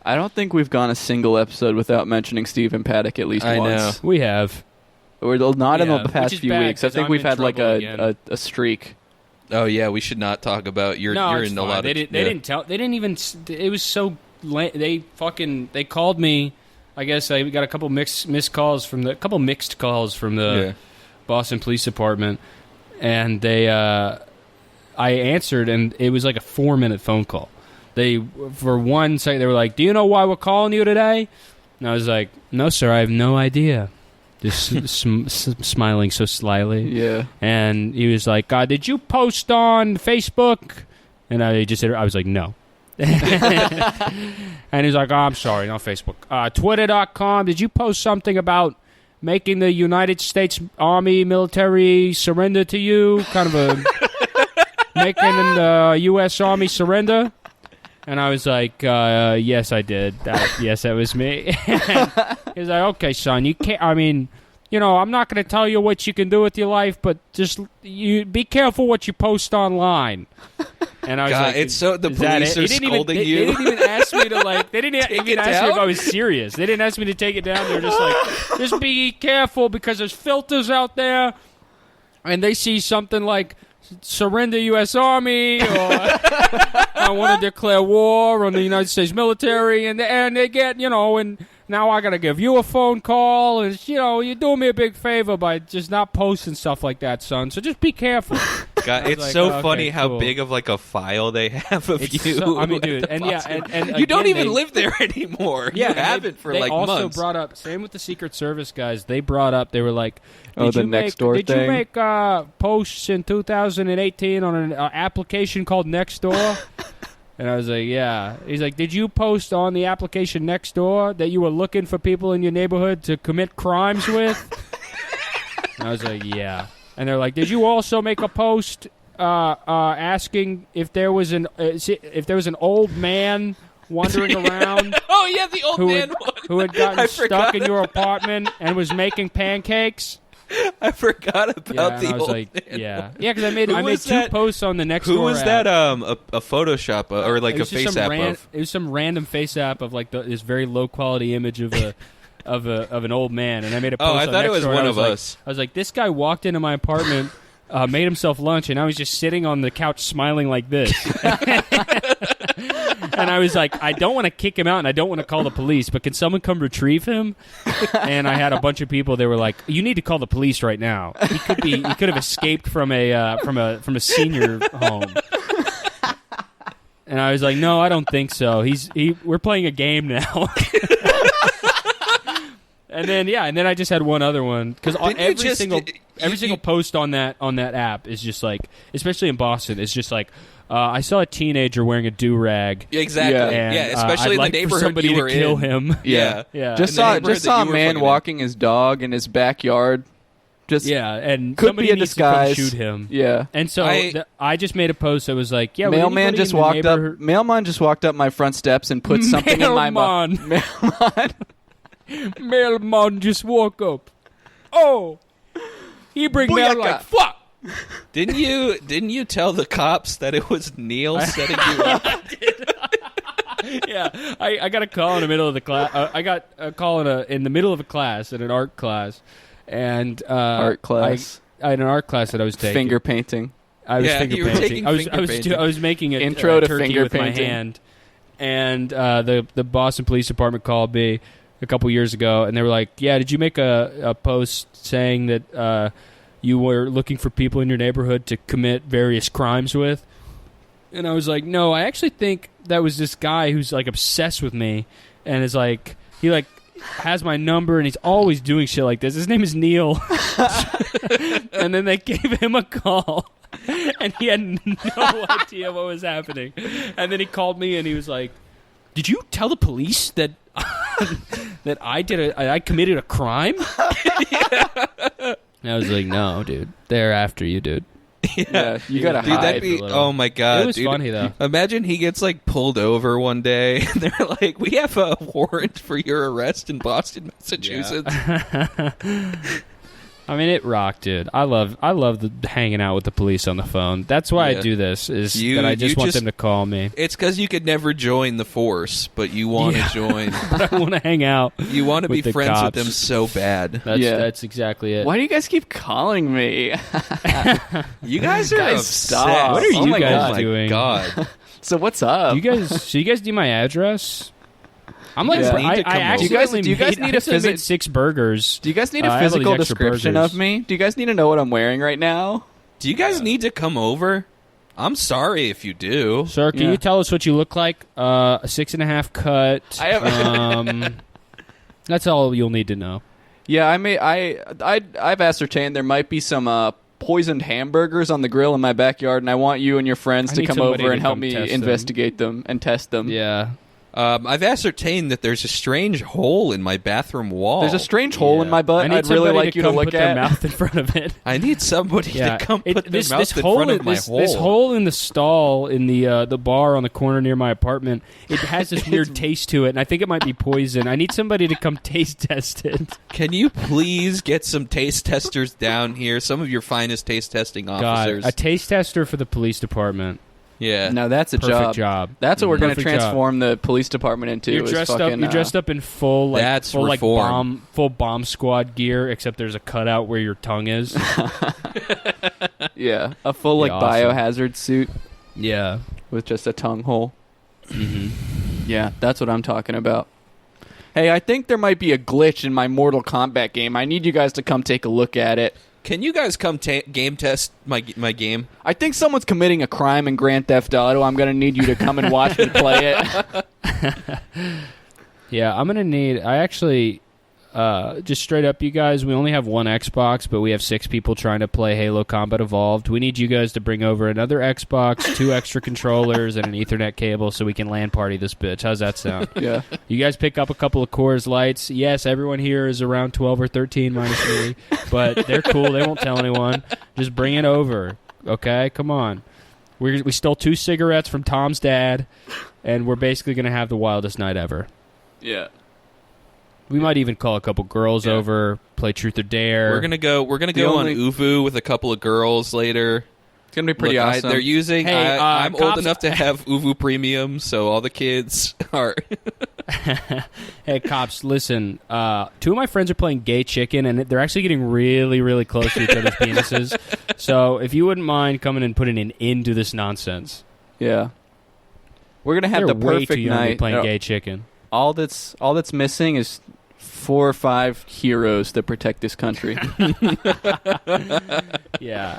I don't think we've gone a single episode without mentioning Stephen Paddock at least I once. know. We have. Or not in the Which past is few bad, weeks. I 'cause think I'm we've in had like trouble again. a streak. Oh yeah, we should not talk about you're It's in a fine. lot They of. didn't tell. They didn't even. It was so. They called me. I guess I got a couple mixed calls from the Boston Police Department, and I answered, and it was like a 4-minute phone call. They, for one second, they were like, "Do you know why we're calling you today?" And I was like, "No, sir, I have no idea." Just smiling so slyly. Yeah. And he was like, "Did you post on Facebook?" And I was like, "No." And he's like, "Oh, I'm sorry, not Facebook. Twitter.com, did you post something about making the United States Army military surrender to you? Kind of a making the U.S. Army surrender?" And I was like, "Yes, I did. Yes, that was me." He's like, "Okay, son, you can't. I mean, I'm not going to tell you what you can do with your life, but just you be careful what you post online." And I was like, it's so the police are scolding you. They didn't even ask me to like. They didn't even ask me if down? I was serious. They didn't ask me to take it down. They were just like, "Just be careful because there's filters out there, and they see something like." Surrender U.S. Army, or I want to declare war on the United States military, and they get, and now I got to give you a phone call, and, you're doing me a big favor by just not posting stuff like that, son, so just be careful. God, it's like, so okay, funny how cool. big of like a file they have of you. So, I mean, dude, at the and yeah, Boston. and you don't again, even live there anymore. Yeah, you haven't for they like also months. brought up, same with the Secret Service guys, they brought up, they were like, Oh, the Nextdoor did thing? you make posts in 2018 on an application called Nextdoor? And I was like, yeah. He's like, did you post on the application Nextdoor that you were looking for people in your neighborhood to commit crimes with? And I was like, yeah. And they're like, did you also make a post asking if there was an old man wandering around? Oh yeah, the old man one. Who had gotten I stuck forgot in your apartment and was making pancakes? I forgot about Yeah, and the I was old like, man. yeah, because I made Who was two that? posts on the Nextdoor. Who was app. that? A Photoshop or like It a was just face some app of? It was some random face app of like this very low quality image of a of an old man, and I made a post. Oh, I on thought it was Nextdoor, and one I of like- us. I was like, this guy walked into my apartment, made himself lunch, and I was just sitting on the couch smiling like this. And I was like, I don't want to kick him out, and I don't want to call the police, but can someone come retrieve him? And I had a bunch of people. They were like, you need to call the police right now. He could have escaped from a senior home. And I was like, no, I don't think so. We're playing a game now. And then I just had one other one because every single post on that app is just like, especially in Boston, it's just like, I saw a teenager wearing a do-rag. Exactly. Yeah. Yeah, especially I'd in like the for neighborhood somebody you were to kill in. him. Yeah. Yeah. Just In the saw neighborhood just that saw a you were man fucking in. walking his dog in his backyard. Just Yeah, and could somebody be a needs to come disguise. shoot him. Yeah. And so I just made a post that was like, yeah, Mailman just walked up. Mailman just walked up my front steps and put something in my mouth. Mailman. Mailman just woke up. Oh, he bring mail Booyaka. like fuck. Didn't you tell the cops that it was Neil setting you up? Yeah, I got a call in the middle of the class. I got a call in the middle of a class, in an art class, and Art class. I had an art class that I was taking. Finger painting. I was Yeah, finger you were painting. taking I was finger painting. I was making a Intro to turkey finger with my painting. hand, and the Boston Police Department called me a couple years ago, and they were like, "Yeah, did you make a post saying that you were looking for people in your neighborhood to commit various crimes with?" And I was like, "No, I actually think that was this guy who's like obsessed with me, and is like he like." has my number and he's always doing shit like this. His name is Neil." And then they gave him a call and he had no idea what was happening. And then he called me and he was like, "Did you tell the police that that I committed a crime?" And I was like, "No, dude. They're after you, dude." Yeah, you gotta Dude, hide. that'd be, a little. oh my god, It was dude. funny, though. Imagine he gets like pulled over one day and they're like, "We have a warrant for your arrest in Boston, Massachusetts." I mean, it rocked, dude. I love hanging out with the police on the phone. That's why I do this. Is that I just want them to call me. It's because you could never join the force, but you want to join. But I want to hang out. You want to be friends cops. with them so bad. That's exactly it. Why do you guys keep calling me? You guys are Guys, obsessed. stop. What are you my guys God. doing? God. So what's up? You guys do my address? I'm like, Yeah. I accidentally Do you guys need a made 6 burgers. Do you guys need I a have all these physical extra description burgers. of me? Do you guys need to know what I'm wearing right now? Do you guys need to come over? I'm sorry if you do. Sir, can Yeah. you tell us what you look like? A 6.5 cut. I have. That's all you'll need to know. Yeah, I've ascertained there might be some poisoned hamburgers on the grill in my backyard, and I want you and your friends I to need come somebody over to and help come me test investigate them and test them. Yeah. I've ascertained that there's a strange hole in my bathroom wall. There's a strange hole in my butt. I need I'd really somebody like you to come look put their at. mouth in front of it. I need somebody to come put their this mouth in hole front of my this, hole. This hole in the stall in the bar on the corner near my apartment, it has this weird taste to it, and I think it might be poison. I need somebody to come taste test it. Can you please get some taste testers down here? Some of your finest taste testing God, officers. a taste tester for the police department. Yeah. Now that's a Perfect job. That's what we're going to Perfect job. transform the police department into. You're is dressed fucking, You're dressed up in full That's full reform. full bomb squad gear, except there's a cutout where your tongue is. Yeah, a full Yeah, awesome. biohazard suit Yeah. with just a tongue hole. Mm-hmm. Yeah, that's what I'm talking about. Hey, I think there might be a glitch in my Mortal Kombat game. I need you guys to come take a look at it. Can you guys come game test my game? I think someone's committing a crime in Grand Theft Auto. I'm going to need you to come and watch me play it. Yeah, I'm gonna need. I actually, just straight up, you guys. We only have one Xbox, but we have 6 people trying to play Halo Combat Evolved. We need you guys to bring over another Xbox, 2 extra controllers, and an Ethernet cable so we can LAN party this bitch. How's that sound? Yeah. You guys pick up a couple of Coors Lights. Yes, everyone here is around 12 or 13 minus me, but they're cool. They won't tell anyone. Just bring it over, okay? Come on. We stole 2 cigarettes from Tom's dad, and we're basically gonna have the wildest night ever. Yeah. We might even call a couple girls over, play Truth or Dare. We're gonna go on Uvu with a couple of girls later. It's going to be pretty Look, awesome. they're using. Hey, I'm old cops- enough to have Uvu Premium, so all the kids are. Hey, cops, listen. 2 of my friends are playing gay chicken, and they're actually getting really, really close to each other's penises. So if you wouldn't mind coming and putting an end to this nonsense. Yeah. We're going to have They're the way perfect too young to be night. playing gay chicken. All that's missing is 4 or 5 heroes that protect this country. Yeah.